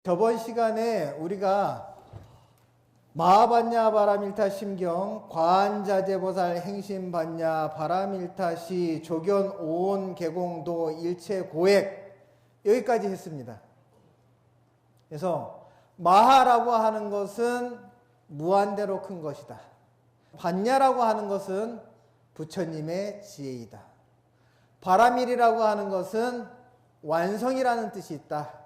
저번 시간에 우리가 마하반야 바라밀타 심경, 과한자재보살 행심반야 바라밀타시 조견 오온 개공도 일체 고액 여기까지 했습니다. 그래서 마하라고 하는 것은 무한대로 큰 것이다. 반야라고 하는 것은 부처님의 지혜이다. 바라밀이라고 하는 것은 완성이라는 뜻이 있다.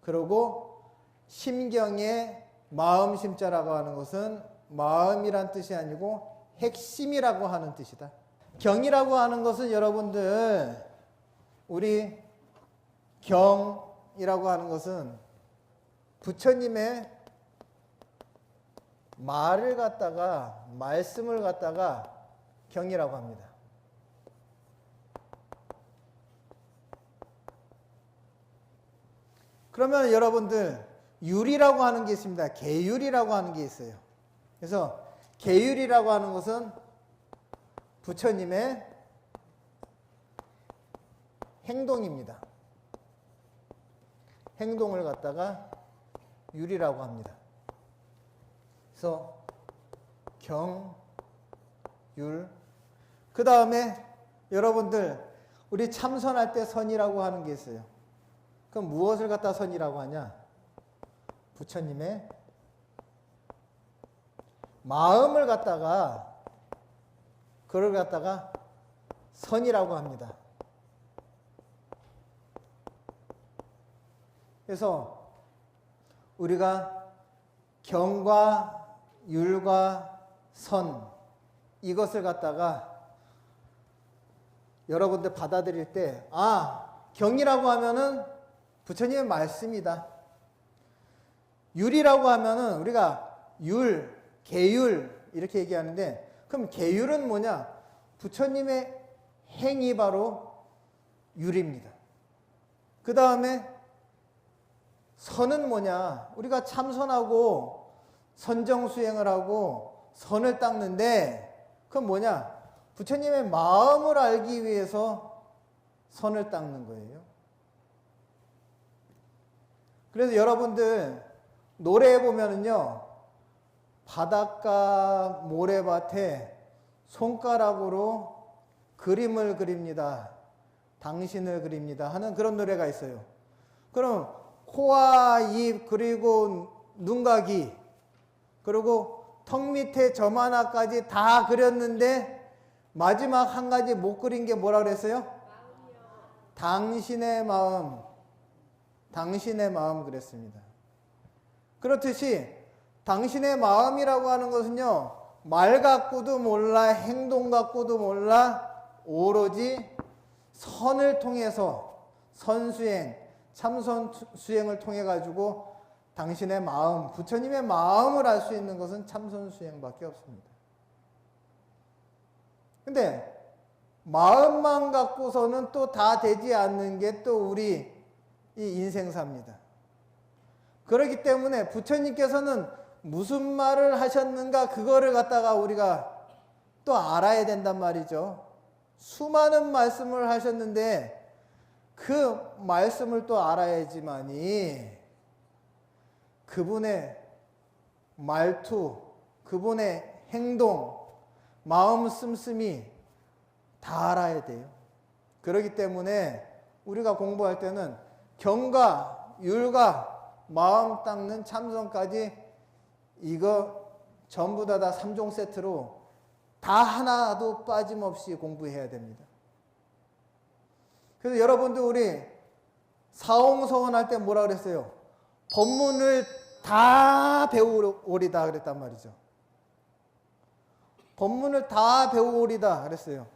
그리고 심경의 마음 심자라고 하는 것은 마음이란 뜻이 아니고 핵심이라고 하는 뜻이다. 경이라고 하는 것은 여러분들 우리 경이라고 하는 것은 부처님의 말을 갖다가 말씀을 갖다가 경이라고 합니다. 그러면 여러분들 율이라고 하는 게 있습니다. 계율이라고 하는 게 있어요. 그래서 계율이라고 하는 것은 부처님의 행동입니다. 행동을 갖다가 율이라고 합니다. 그래서 경, 율. 그 다음에 여러분들 우리 참선할 때 선이라고 하는 게 있어요. 그럼 무엇을 갖다 선이라고 하냐? 부처님의 마음을 갖다가 그걸 갖다가 선이라고 합니다. 그래서 우리가 경과 율과 선 이것을 갖다가 여러분들 받아들일 때 경이라고 하면은 부처님의 말씀이다. 율이라고 하면은 우리가 율, 계율 이렇게 얘기하는데 그럼 계율은 뭐냐? 부처님의 행이 바로 율입니다. 그 다음에 선은 뭐냐? 우리가 참선하고 선정수행을 하고 선을 닦는데 그건 뭐냐? 부처님의 마음을 알기 위해서 선을 닦는 거예요. 그래서 여러분들 노래에 보면은요, 바닷가 모래밭에 손가락으로 그림을 그립니다. 당신을 그립니다. 하는 그런 노래가 있어요. 그럼 코와 입 그리고 눈가기 그리고 턱 밑에 점 하나까지 다 그렸는데 마지막 한 가지 못 그린 게 뭐라 그랬어요? 당신의 마음. 당신의 마음 그랬습니다. 그렇듯이 당신의 마음이라고 하는 것은요, 말 갖고도 몰라, 행동 갖고도 몰라, 오로지 선을 통해서 선수행, 참선 수행을 통해 가지고 당신의 마음, 부처님의 마음을 알 수 있는 것은 참선 수행밖에 없습니다. 근데 마음만 갖고서는 또 다 되지 않는 게 또 우리 이 인생사입니다. 그렇기 때문에 부처님께서는 무슨 말을 하셨는가 그거를 갖다가 우리가 또 알아야 된단 말이죠. 수많은 말씀을 하셨는데 그 말씀을 또 알아야지만이 그분의 말투, 그분의 행동, 마음 씀씀이 다 알아야 돼요. 그렇기 때문에 우리가 공부할 때는 경과, 율과 마음 닦는 참선까지 이거 전부 다 3종 세트로 다 하나도 빠짐없이 공부해야 됩니다. 그래서 여러분들 우리 사홍서원 할 때 뭐라 그랬어요? 법문을 다 배우오리다 그랬단 말이죠. 법문을 다 배우오리다 그랬어요.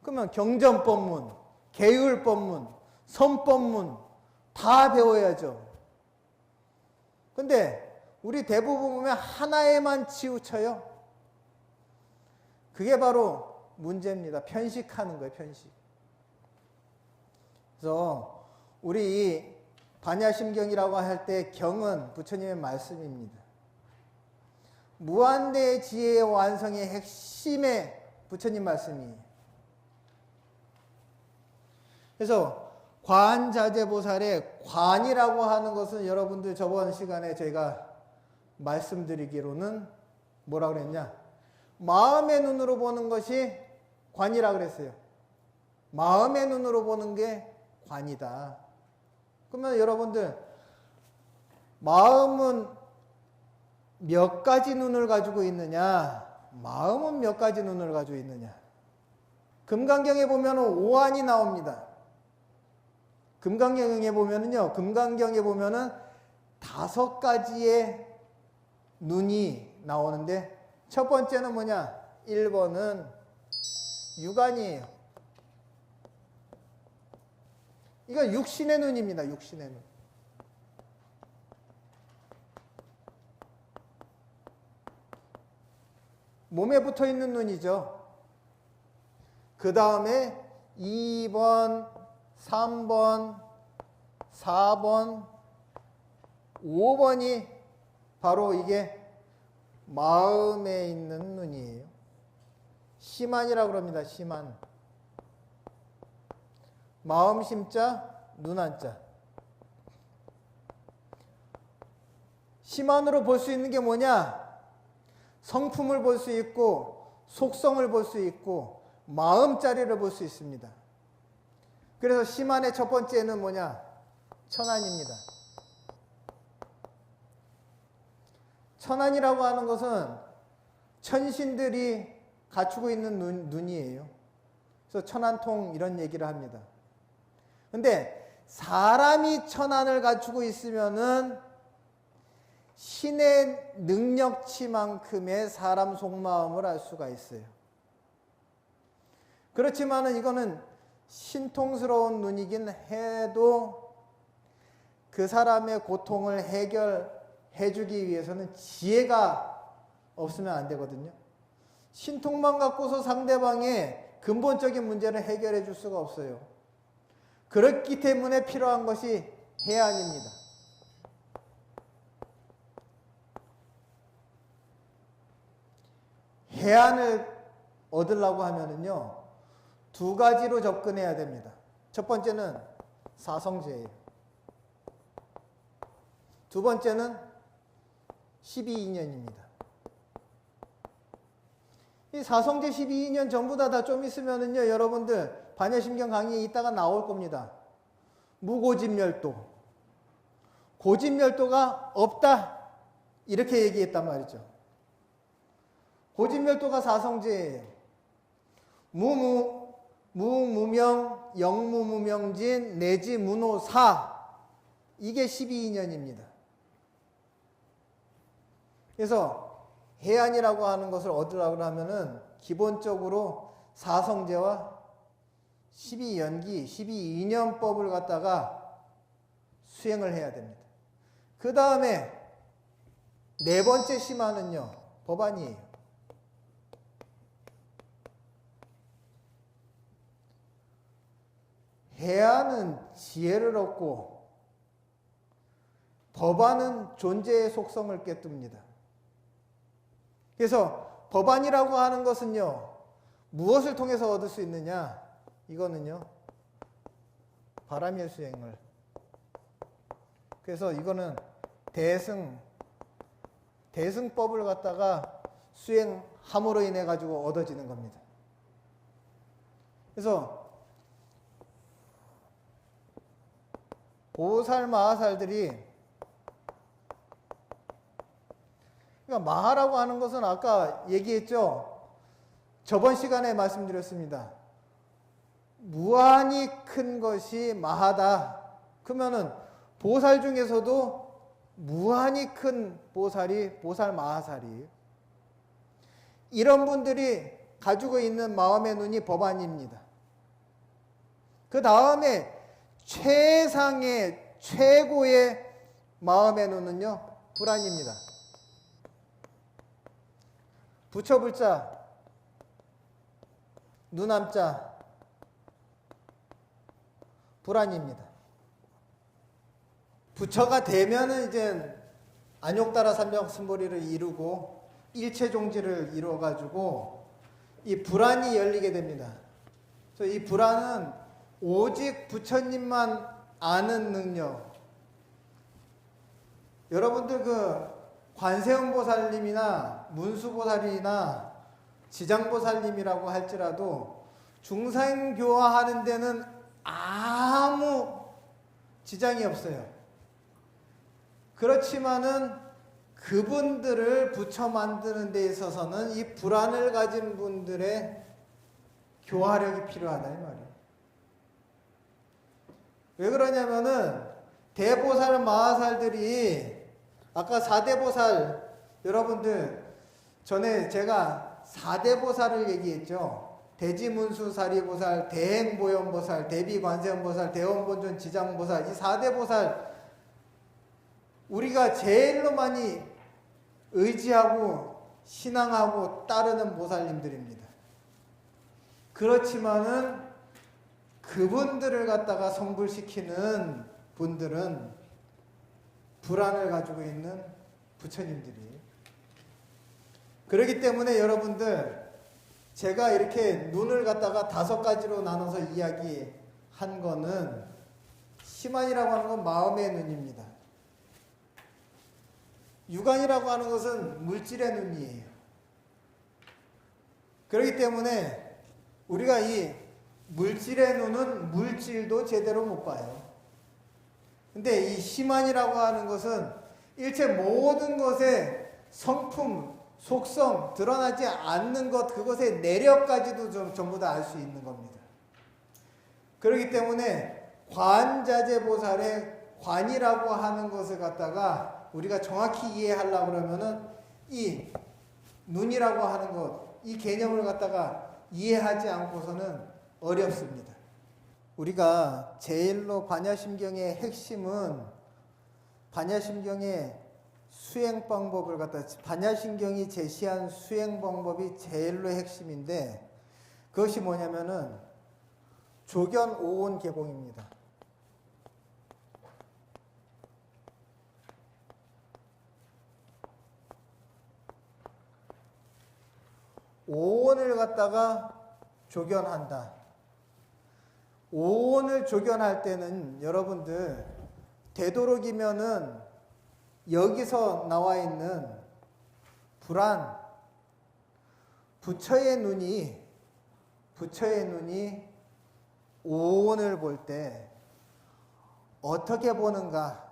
그러면 경전법문, 계율법문, 선법문 다 배워야죠. 근데 우리 대부분 보면 하나에만 치우쳐요. 그게 바로 문제입니다. 편식하는 거예요, 편식. 그래서 우리 이 반야심경이라고 할 때 경은 부처님의 말씀입니다. 무한대의 지혜의 완성의 핵심의 부처님 말씀이에요. 그래서 관자재보살의 관이라고 하는 것은 여러분들 저번 시간에 제가 말씀드리기로는 뭐라 그랬냐? 마음의 눈으로 보는 것이 관이라 그랬어요. 마음의 눈으로 보는 게 관이다. 그러면 여러분들 마음은 몇 가지 눈을 가지고 있느냐? 마음은 몇 가지 눈을 가지고 있느냐? 금강경에 보면 오한이 나옵니다. 금강경에 보면은요, 금강경에 보면은 5가지의 눈이 나오는데, 첫 번째는 뭐냐? 1번은 육안이에요. 이거 육신의 눈입니다. 육신의 눈. 몸에 붙어 있는 눈이죠. 그 다음에 2번, 3번, 4번, 5번이 바로 이게 마음에 있는 눈이에요. 심안이라고 그럽니다. 심안. 마음 심자, 눈 한자. 심안으로 볼 수 있는 게 뭐냐? 성품을 볼 수 있고, 속성을 볼 수 있고, 마음자리를 볼 수 있습니다. 그래서 심안의 첫 번째는 뭐냐? 천안입니다. 천안이라고 하는 것은 천신들이 갖추고 있는 눈이에요. 그래서 천안통 이런 얘기를 합니다. 근데 사람이 천안을 갖추고 있으면은 신의 능력치만큼의 사람 속마음을 알 수가 있어요. 그렇지만은 이거는 신통스러운 눈이긴 해도 그 사람의 고통을 해결해 주기 위해서는 지혜가 없으면 안 되거든요. 신통만 갖고서 상대방의 근본적인 문제를 해결해 줄 수가 없어요. 그렇기 때문에 필요한 것이 해안입니다. 해안을 얻으려고 하면은요, 2가지로 접근해야 됩니다. 첫 번째는 사성제예요. 두 번째는 12인연입니다. 이 사성제 12인연 전부 다 좀 있으면은요, 여러분들 반야심경 강의에 있다가 나올 겁니다. 무고집멸도. 고집멸도가 없다. 이렇게 얘기했단 말이죠. 고집멸도가 사성제예요. 무무명, 영무무명진, 내지 무노사. 이게 12인연입니다. 그래서 해안이라고 하는 것을 얻으려고 하면은 기본적으로 사성제와 12연기, 12인연법을 갖다가 수행을 해야 됩니다. 그 다음에 4번째 심화는요, 법안이에요. 해안은 지혜를 얻고 법안은 존재의 속성을 깨뜨립니다. 그래서 법안이라고 하는 것은요, 무엇을 통해서 얻을 수 있느냐? 이거는요, 바람일 수행을. 그래서 이거는 대승법을 갖다가 수행함으로 인해 가지고 얻어지는 겁니다. 그래서 보살 마하살들이, 그러니까 마하라고 하는 것은 아까 얘기했죠. 저번 시간에 말씀드렸습니다. 무한히 큰 것이 마하다. 그러면은 보살 중에서도 무한히 큰 보살이 보살 마하살이에요. 이런 분들이 가지고 있는 마음의 눈이 법안입니다. 그 다음에 최상의 최고의 마음의 눈은요, 불안입니다. 부처불자, 눈암자, 불안입니다. 부처가 되면은 이제 안욕다라 삼명승보리를 이루고 일체종지를 이루어가지고 이 불안이 열리게 됩니다. 그래서 이 불안은 오직 부처님만 아는 능력. 여러분들 그 관세음보살님이나 문수보살이나 지장보살님이라고 할지라도 중생교화하는 데는 아무 지장이 없어요. 그렇지만은 그분들을 부처 만드는 데 있어서는 이 불안을 가진 분들의 교화력이 필요하다 이 말이에요. 왜 그러냐면은 대보살 마하살들이 아까 4대보살 여러분들 전에 제가 4대보살을 얘기했죠. 대지문수사리보살, 대행보현보살, 대비관세음보살, 대원본존 지장보살 이 4대보살 우리가 제일로 많이 의지하고 신앙하고 따르는 보살님들입니다. 그렇지만은 그분들을 갖다가 성불시키는 분들은 불안을 가지고 있는 부처님들이. 그렇기 때문에 여러분들 제가 이렇게 눈을 갖다가 5가지로 나눠서 이야기한 거는 심안이라고 하는 건 마음의 눈입니다. 육안이라고 하는 것은 물질의 눈이에요. 그렇기 때문에 우리가 이 물질의 눈은 물질도 제대로 못 봐요. 근데 이 심안이라고 하는 것은 일체 모든 것의 성품, 속성, 드러나지 않는 것, 그것의 내력까지도 전부 다 알 수 있는 겁니다. 그렇기 때문에 관자재보살의 관이라고 하는 것을 갖다가 우리가 정확히 이해하려고 그러면은 이 눈이라고 하는 것, 이 개념을 갖다가 이해하지 않고서는 어렵습니다. 우리가 제일로 반야심경의 핵심은 반야심경의 수행 방법을 갖다 반야심경이 제시한 수행 방법이 제일로 핵심인데 그것이 뭐냐면은 조견 오온 개공입니다. 오온을 갖다가 조견한다. 오온을 조견할 때는 여러분들 되도록이면은 여기서 나와 있는 불안, 부처의 눈이 오온을 볼 때 어떻게 보는가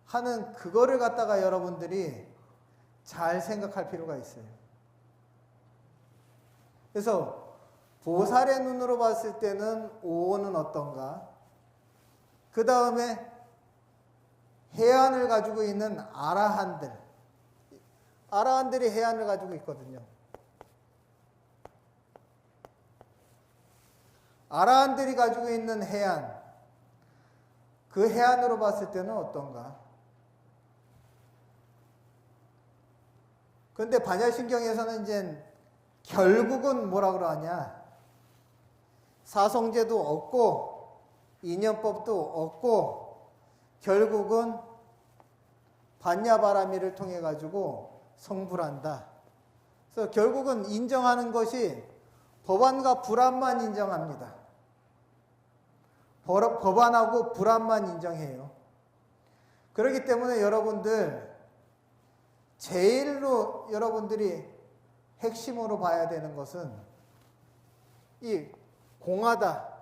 하는 그거를 갖다가 여러분들이 잘 생각할 필요가 있어요. 그래서 보살의 눈으로 봤을 때는 오온은 어떤가? 그 다음에 해안을 가지고 있는 아라한들이 해안을 가지고 있거든요. 아라한들이 가지고 있는 해안, 그 해안으로 봤을 때는 어떤가? 그런데 반야심경에서는 이제 결국은 뭐라 그러냐? 사성제도 없고 인연법도 없고 결국은 반야바라미를 통해 가지고 성불한다. 그래서 결국은 인정하는 것이 법안과 불안만 인정합니다. 법안하고 불안만 인정해요. 그렇기 때문에 여러분들 제일로 여러분들이 핵심으로 봐야 되는 것은 이 공하다.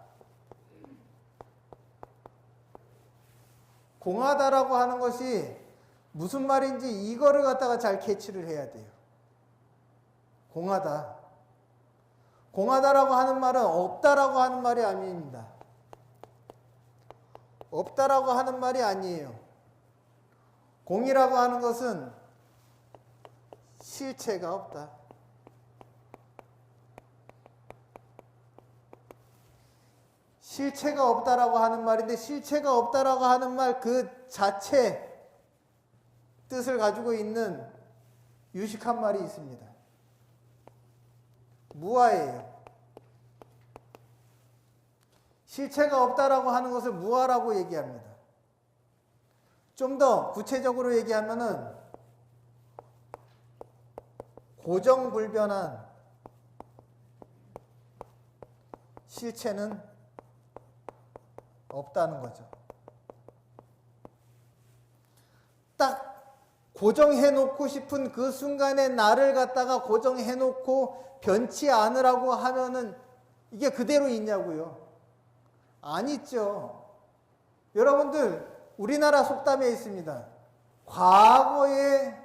공하다라고 하는 것이 무슨 말인지 이거를 갖다가 잘 캐치를 해야 돼요. 공하다. 공하다라고 하는 말은 없다라고 하는 말이 아닙니다. 없다라고 하는 말이 아니에요. 공이라고 하는 것은 실체가 없다. 실체가 없다라고 하는 말인데 실체가 없다라고 하는 말 그 자체 뜻을 가지고 있는 유식한 말이 있습니다. 무아예요. 실체가 없다라고 하는 것을 무아라고 얘기합니다. 좀 더 구체적으로 얘기하면은 고정불변한 실체는 없다는 거죠. 딱 고정해 놓고 싶은 그 순간에 나를 갖다가 고정해 놓고 변치 않으라고 하면은 이게 그대로 있냐고요? 안 있죠. 여러분들 우리나라 속담에 있습니다. 과거에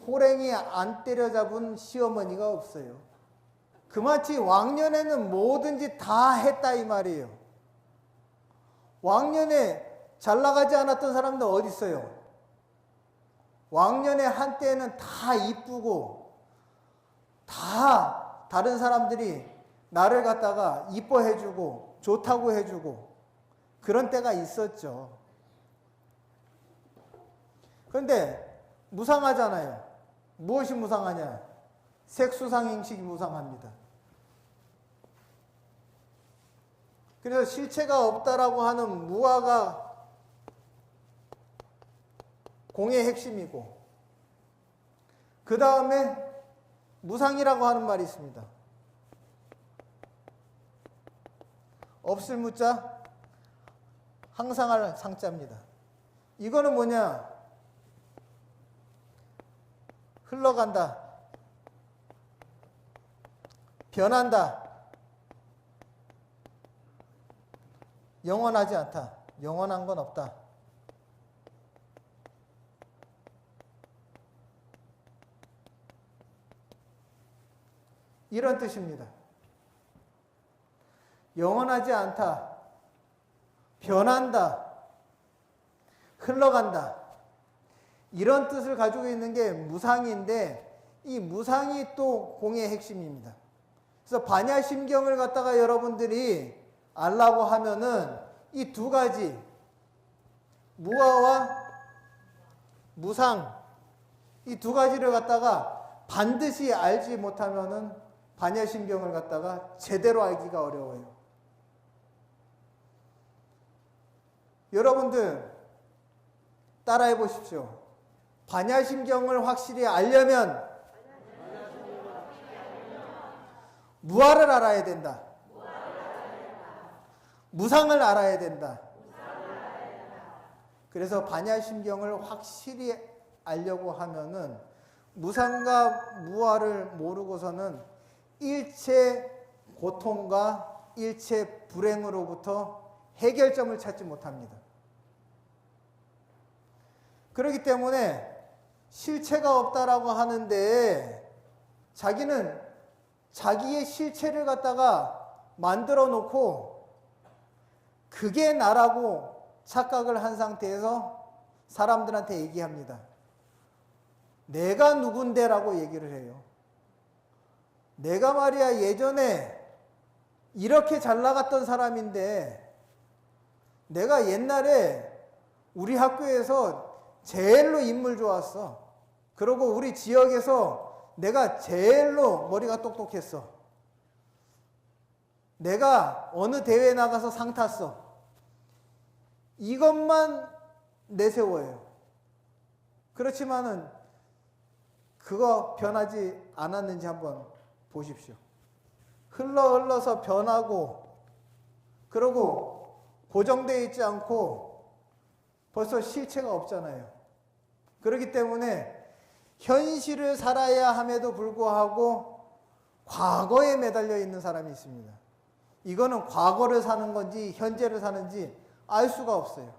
호랭이 안 때려잡은 시어머니가 없어요. 그마치 왕년에는 뭐든지 다 했다 이 말이에요. 왕년에 잘 나가지 않았던 사람들 어디 있어요? 왕년에 한때는 다 이쁘고 다 다른 사람들이 나를 갖다가 이뻐해주고 좋다고 해주고 그런 때가 있었죠. 그런데 무상하잖아요. 무엇이 무상하냐? 색수상행식이 무상합니다. 그래서 실체가 없다라고 하는 무아가 공의 핵심이고, 그 다음에 무상이라고 하는 말이 있습니다. 없을 무자, 항상 할 상자입니다. 이거는 뭐냐? 흘러간다, 변한다, 영원하지 않다. 영원한 건 없다. 이런 뜻입니다. 영원하지 않다, 변한다, 흘러간다. 이런 뜻을 가지고 있는 게 무상인데, 이 무상이 또 공의 핵심입니다. 그래서 반야심경을 갖다가 여러분들이 알라고 하면은 이 두 가지, 무아와 무상, 이 두 가지를 갖다가 반드시 알지 못하면은 반야심경을 갖다가 제대로 알기가 어려워요. 여러분들 따라해 보십시오. 반야심경을 확실히 알려면 무아를 알아야 된다. 무상을 알아야 된다. 그래서 반야심경을 확실히 알려고 하면은 무상과 무아를 모르고서는 일체 고통과 일체 불행으로부터 해결점을 찾지 못합니다. 그렇기 때문에 실체가 없다라고 하는데 자기는 자기의 실체를 갖다가 만들어 놓고 그게 나라고 착각을 한 상태에서 사람들한테 얘기합니다. 내가 누군데라고 얘기를 해요. 내가 말이야 예전에 이렇게 잘 나갔던 사람인데, 내가 옛날에 우리 학교에서 제일로 인물 좋았어. 그리고 우리 지역에서 내가 제일로 머리가 똑똑했어. 내가 어느 대회에 나가서 상 탔어. 이것만 내세워요. 그렇지만은 그거 변하지 않았는지 한번 보십시오. 흘러서 변하고, 그러고 고정되어 있지 않고 벌써 실체가 없잖아요. 그렇기 때문에 현실을 살아야 함에도 불구하고 과거에 매달려 있는 사람이 있습니다. 이거는 과거를 사는 건지 현재를 사는지 알 수가 없어요.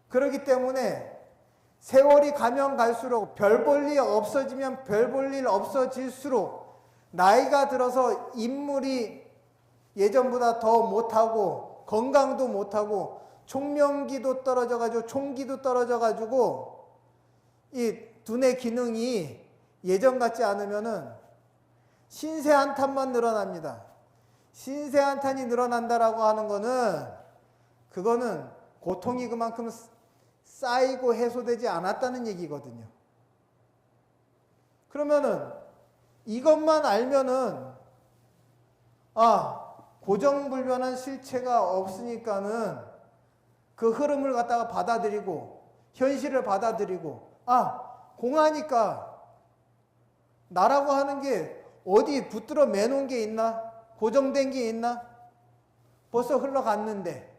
그렇기 때문에 세월이 가면 갈수록, 별 볼 일 없어지면 별 볼 일 없어질수록 나이가 들어서 인물이 예전보다 더 못하고 건강도 못하고 총명기도 떨어져가지고 총기도 떨어져가지고 이 두뇌 기능이 예전 같지 않으면은 신세한탄만 늘어납니다. 신세한탄이 늘어난다라고 하는 거는 그거는 고통이 그만큼 쌓이고 해소되지 않았다는 얘기거든요. 그러면은 이것만 알면은 고정불변한 실체가 없으니까는 그 흐름을 갖다가 받아들이고 현실을 받아들이고 공하니까 나라고 하는 게 어디 붙들어 매놓은 게 있나? 고정된 게 있나? 벌써 흘러갔는데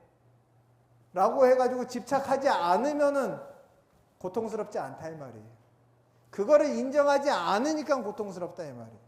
라고 해가지고 집착하지 않으면은 고통스럽지 않다 이 말이에요. 그거를 인정하지 않으니까 고통스럽다 이 말이에요.